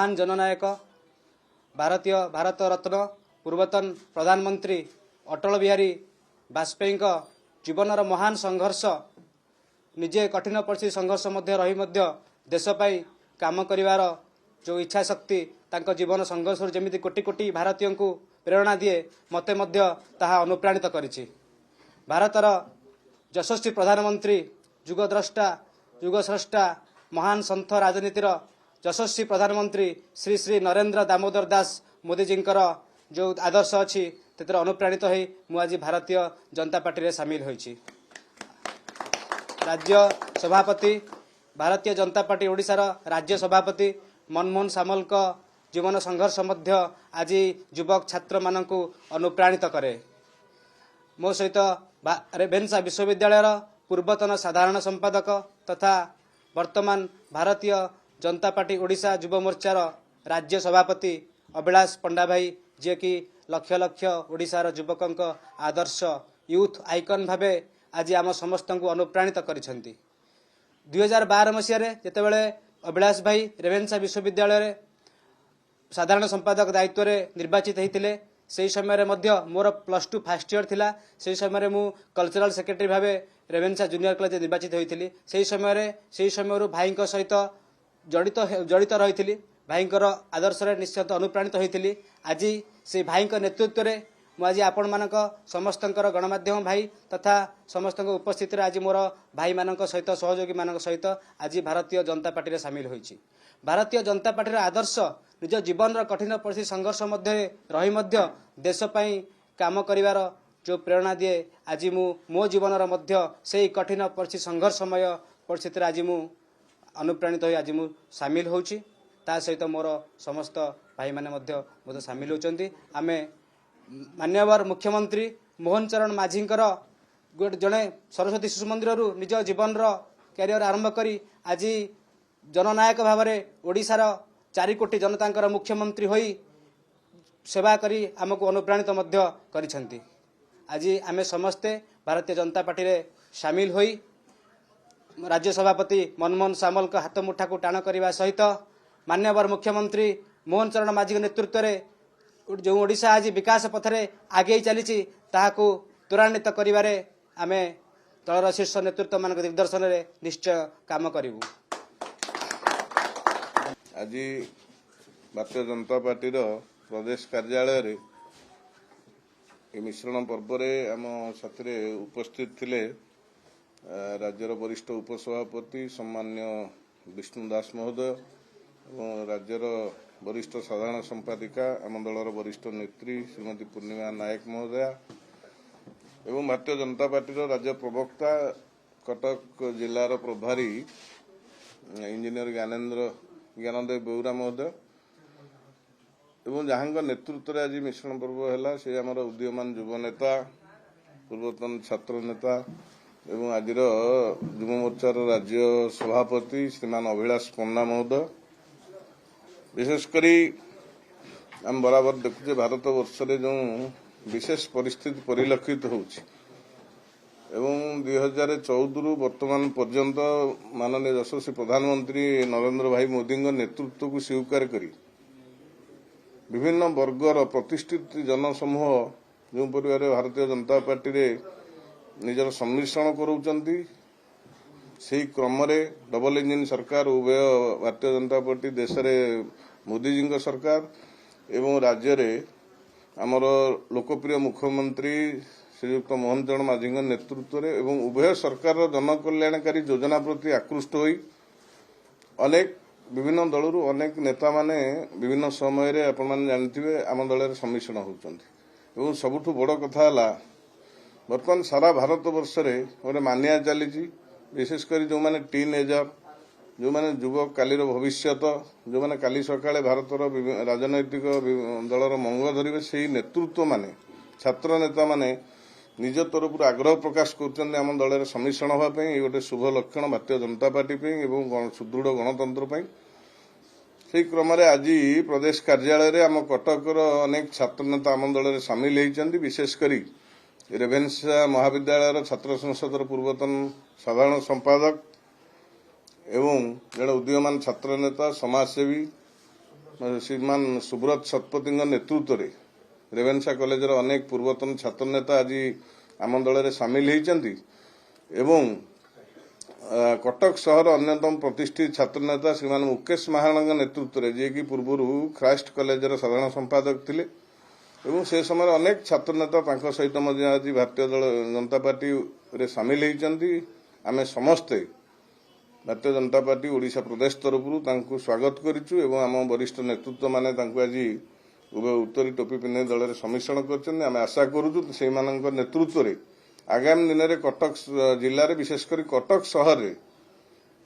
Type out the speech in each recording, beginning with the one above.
महान जननायक भारत रत्न पूर्वतन प्रधानमंत्री अटल बिहारी वाजपेयी जीवनर महान संघर्ष निजे कठिन परिस्थिति संघर्ष मध्य रही मध्य देश पाई काम करिवार जो इच्छा शक्ति तांको जीवन संघर्ष जमिति कोटी कोटी भारतीय को प्रेरणा दिए मते मध्य ताहा अनुप्राणित करिछि। भारतर यशस्वी प्रधानमंत्री युगद्रष्टा युगस्रष्टा महान संत राजनीतिर यशस्वी प्रधानमंत्री श्री श्री नरेंद्र दामोदर दास मोदी जींकर जो आदर्श अच्छी तेतर अनुप्राणित होई मु आज भारतीय जनता पार्टी रे शामिल होईछि। राज्य सभापति भारतीय जनता पार्टी ओडिशार राज्य सभापति मनमोहन सामल का जीवन संघर्ष मध्य आज युवक छात्र मानकु अनुप्राणित करे। मो सहित रेभेन्सा विश्वविद्यालय पूर्वतन साधारण संपादक तथा वर्तमान भारतीय जनता पार्टी ओडिशा युव मोर्चार राज्य सभापति अभिलाष पंडा भाई जे कि लक्ष लक्ष ओडिशार युवकंक आदर्श यूथ आइकन भावे आज आम समस्त को अनुप्राणित करिसेंती। 2012 मसीह जेतेबेले अभिलाष भाई रेभेन्सा विश्वविद्यालय साधारण संपादक दायित्व रे निर्वाचित होते से समय मध्य मोर +2 फास्ट इयर थिला। से समय मु कल्चरल सेक्रेटरी भावे रेभेन्सा जूनियर कॉलेज निर्वाचित होती। से समय भाई सहित जड़ित रही भाईंकर आदर्श निश्चित अनुप्राणित होती। आज से भाई नेतृत्व में मुझे आपण मानक समस्त गणमाध्यम भाई तथा समस्त उपस्थित आज मोर भाई मानक सहित सहयोगी मानक सहित आज भारतीय जनता पार्टी रे शामिल होईछि। भारतीय जनता पार्टी आदर्श निज जीवन कठिन परिस्थिति संघर्ष मध्य रही मध्य देश पाई काम करिवार जो प्रेरणा दिए आज मो जीवन मध्य से कठिन परिस्थिति संघर्षमय परिस्थिति आज मु अनुप्राणित होई आज मु शामिल होउछि। ता सहित मोर समस्त भाई माने मध्य शामिल होचंती। आमे मान्यवर मुख्यमंत्री मोहन चरण माझींकर जड़े सरस्वती शिशु मंदिर निज जीवन कैरियर आरंभ करी आज जननायक भाव में ओडिशार 4 कोटी जनता मुख्यमंत्री होई सेवा करी आमको अनुप्राणित मध्य करिसेंती। आज आमे समस्ते भारतीय जनता पार्टी रे शामिल होई राज्य सभापति मनमोहन सामल का हाथ मुठा को टाण करने सहित मान्यवर मुख्यमंत्री मोहन चरण माझी नेतृत्व में जो ओडिशा आज विकास पथरे आगे चली ताहाकू त्वरान्वित करिवारे आमे दलर शीर्ष नेतृत्व मान दिग्दर्शन में निश्चय काम करूँ। आज भारतीय जनता पार्टी प्रदेश कार्यालय मिश्रण पर्व आम साथी उपस्थित थिले राज्यर वरिष्ठ उपसभापति सम्मान्य विष्णु दास महोदय और राज्यर वरिष्ठ साधारण संपादिका आम दलर वरिष्ठ नेत्री श्रीमती पूर्णिमा नायक महोदया एवं भारतीय जनता पार्टी राज्य प्रवक्ता कटक जिलार प्रभारी इंजीनियर ज्ञानदेव बेउरा महोदय एवं जहाँ नेतृत्व आज मिश्रण पर्व है से आमर उदीयमान युव नेता पूर्वतन छात्र नेता एवं आज युव मोर्चार राज्य सभापति श्रीमान अभिलाष पंडा महोदय विशेषकर आम बराबर देखुचे भारत वर्ष जो विशेष परिस्थिति परिलक्षित होउछि एवं 2014 वर्तमान पर्यंत माननीय यशस्वी प्रधानमंत्री नरेंद्र भाई मोदी नेतृत्व को स्वीकार करी विभिन्न वर्गर प्रतिष्ठित जनसमूह जो परिवार भारतीय जनता पार्टी रे निजर सम्मिश्रण करूचंती से क्रम डबल इंजिन सरकार उभय भारतीय जनता पार्टी देश में मोदी जी सरकार एवं राज्य रे आमर लोकप्रिय मुख्यमंत्री श्रीयुक्त मोहन चरण माझी नेतृत्व में एवं उभय सरकार जनकल्याणकारी योजना प्रति आकृष्ट होई अनेक विभिन्न दलरू अनेक नेता माने विभिन्न समय आपण माने जानथिबे आम दल सम्मिश्रण होउचंती एवं सबुठु बड़ कथा है बर्तमान सारा भारत वर्ष रे गोटे मानिया चली विशेषकर जो माने टीन एजर जो माने युवक कालीर भविष्यत जो माने काली सकाळे भारतर राजनैतिक दलर मंग धरिबे सेही नेतृत्व माने छात्र नेता माने निज तरफ आग्रह प्रकाश करछन्ते आम दलर सम्मिश्रण होगा पई गोटे शुभ लक्षण भारतीय जनता पार्टी पई एवं सुदृढ़ गणतंत्र पई से क्रम आज प्रदेश कार्यालय आम कटकर अनेक छात्र नेता आम दल सामिल होती विशेषकर रेभेन्सा महाविद्यालय छात्र संसद पूर्वतन साधारण संपादक एवं जड़े उदीयमान छात्र नेता समाजसेवी श्रीमान सुब्रत शतपथी नेतृत्व में रेवेन्सा कॉलेज अनेक पूर्वतन छात्र नेता आज आम दल में सामिल होती एवं कटक सहर अन्यतम प्रतिष्ठित छात्र नेता श्रीमान मुकेश महाराणा नेतृत्व में जी कि पूर्व ख्राइस्ट कॉलेज साधारण संपादक थिले एवं से समय अनेक छात्र नेता सहित आज भारतीय जनता पार्टी रे सामिल होती आम समस्ते भारतीय जनता पार्टी ओडिशा प्रदेश तरफ स्वागत करिछु एवं आम वरिष्ठ नेतृत्व माने आज उभय उत्तरी टोपी पिन्धे दल में सम्मिश्रण कर आशा करूँ से नेतृत्व में आगामी दिन में कटक जिले में विशेषकर कटक सहर में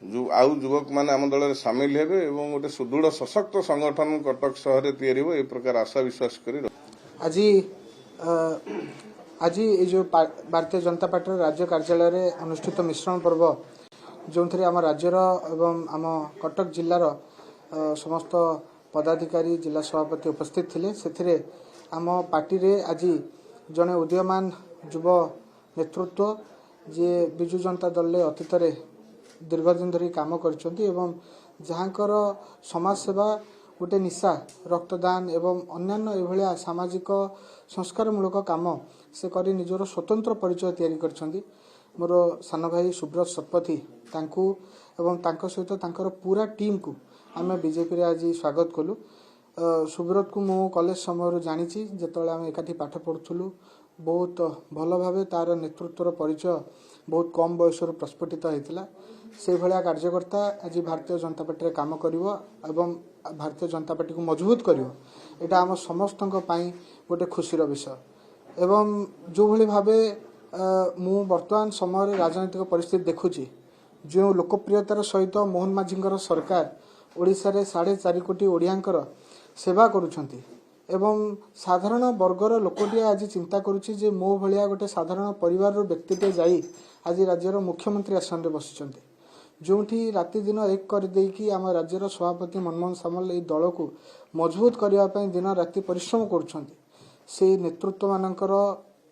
जो आउ युवक माने आम दल में सामिल हेबे एवं गोटे सुदृढ़ सशक्त संगठन कटक सहर में तैयारी हो ए प्रकार आशा विश्वास करी आज ये जो भारतीय जनता पार्टी राज्य कार्यालय में अनुष्ठित मिश्रण पर्व जो थे आम राज्यर एवं आम कटक जिलार समस्त पदाधिकारी जिला सभापति उपस्थित थिले से आम पार्टी रे आज जड़े उदीयमान युव नेतृत्व जी विजु जनता दल में अतीत दीर्घ दिन धरी काम करछंती एवं जहाँकर समाज सेवा गोटे निशा रक्तदान एवं अन्यान्य एभलिया सामाजिक संस्कारमूलक काम से करी निजर स्वतंत्र परिचय तैयारी करछंती मोर सान भाई सुब्रत शतपथी तांकू एवं तांको सहित तांकर पूरा टीम को आम बीजेपी रे आज स्वागत कलु। सुब्रत को मु कॉलेज समय जानी जिते आम एकाठी पाठ पढ़ुलु बहुत भल भाव तार नेतृत्वर परिचय बहुत कम बयस प्रस्फुटित होता से भाया कार्यकर्ता आज भारतीय जनता पार्टी रे काम करिवो एवं भारतीय जनता पार्टी को मजबूत करिवो एटा आम समस्त गोटे खुशीर विषय एवं जो भली भावे मु वर्तमान समय राजनीतिक परिस्थिति देखुची जो लोकप्रियतार सहित मोहन माझींकर सरकार ओडिशा रे 4.5 कोटी ओडियांकर सेवा करुछंती एवं साधारण वर्गर लोकटी आज चिंता करुछि जे मो भलिया गोटे साधारण परिवार व्यक्तिटे जाई आज राज्यर मुख्यमंत्री आसन रे बसिचंती जोठी राति दिन एक कर देकी आम राज्यर सभापति मनमोहन सामल ए दल को मजबूत करबा पई दिन राति परिश्रम करुछंती से नेतृत्व मानकर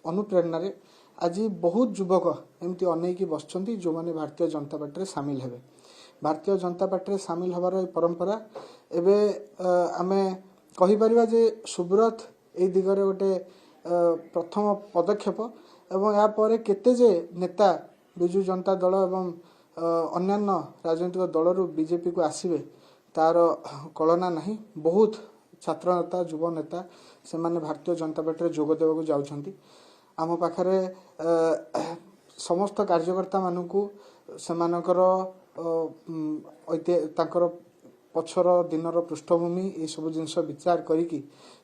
अनुप्रेरणा रे आज बहुत युवक एमती अनेकी बसचंती जो माने भारतीय जनता पार्टी रे सामिल हेबे भारतीय जनता पार्टी रे सामिल हबार परंपरा एबे आमे कहि परिबा जे सुब्रत ए दिगरे गोटे प्रथम पदक्षेप एवं या परे केते जे नेता विजु जनता दल एवं अन्यान्य राजनीतिक दलरू बीजेपी को आसीबे तार कलना नहीं बहुत छात्र नेता युव नेता से माने भारतीय जनता पार्टी रे जोग देबा को जाउछंती आम पाखरे समस्त कार्यकर्ता मानकू सेमानकर पछर दिनर पृष्ठभूमि ये सब जिनस विचार करिकी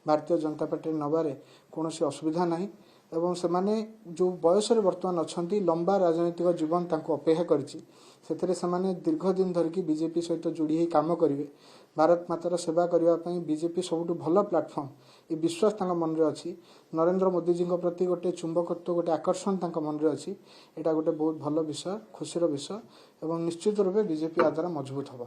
भारतीय जनता पार्टी नबारे कौन असुविधा नहीं एवं से माने जो बयस वर्तमान अच्छा लंबा राजनीतिक जीवन तांको अपेक्षा करिछि सेतरे से माने दीर्घ दिन धरिकी बीजेपी सहित जोड़ी ही काम करिवे भारत मातार सेवा करबा पई बीजेपी सबुठु भल प्लाटफर्म ये विश्वास तांका मन रे अछि नरेंद्र मोदी जी प्रति गोटे चुंबकत्व गोटे आकर्षण तांका मन रे अछि एटा गोटे बहुत भल विषय खुशीर विषय एवं निश्चित रूपे बीजेपी आ द्वारा मजबूत होबा।